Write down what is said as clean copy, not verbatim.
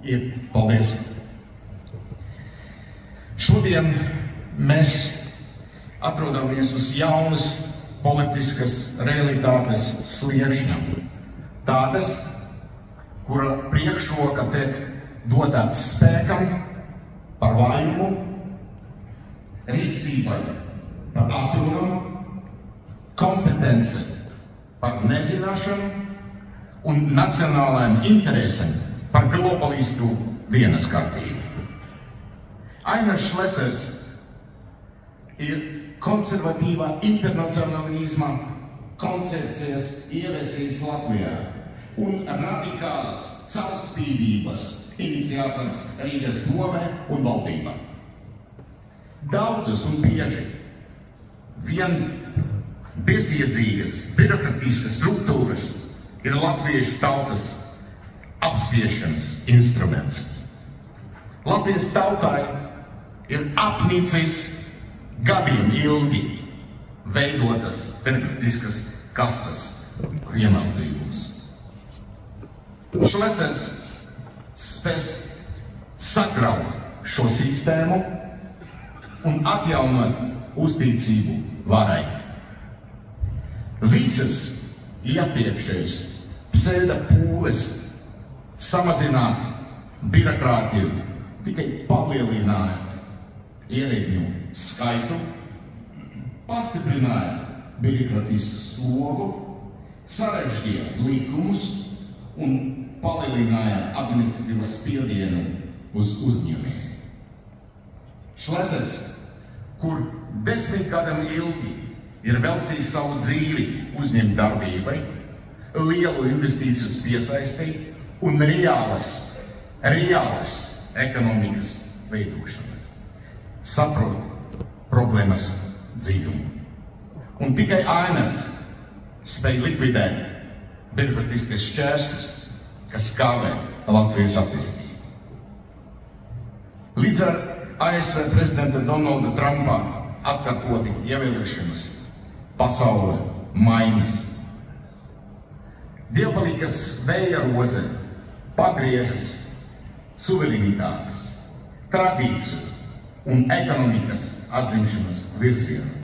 ir. Paldies! Šodien mēs atrodamies uz jaunas politiskas realitātes sliekšņa. Tādas, kura priekšroka tiek dota spēkam par vājumu, rīcībai par atrunumu, kompetence par nezināšanu un nacionālajiem interesēm par globalistu dienas kārtību. Ainars Šlesers ir konservatīvā internacionalizma koncepcijas ieviesījis Latvijā un radikālas caurspīdības iniciators Rīgas domē un valdībā. Daudzas un bieži vien bezjēdzīgas birokratiskas struktūras ir latviešu tautas apspiešanas instruments. Latvijas tautai ir apnicis gadiem ilgi veidotas birokratiskas kastas vienaldzīgums. Šlesers spēs sagraut šo sistēmu un atjaunot uzticību varai. Visas iepriekšējas pseudo pūles samazināt birokrātiju tikai palielināja ierēdņu skaitu, pastiprināja birokrātisku slogu, sarežģīja likumus un palielināja administratīvo spiedienu uz uzņēmējiem. Šlesers, kur 10 gadiem ilgi ir veltījis savu dzīvi uzņēmēju darbībai, lielu investīciju piesaistīt un reālas ekonomikas veidošanas, saprot problēmas dziļumu. Un tikai Ainars spēj likvidēt birokratiskas šķēršļus, kas kavē Latvijas attīstību. Līdz ar ASV prezidenta Donalda Trumpa atkārtoti ievēlēšanas pasaule mainas. Dievbalīgas vēja roze pagriežas suverenitātes, tradīciju un ekonomikas atzimšanas virzienu.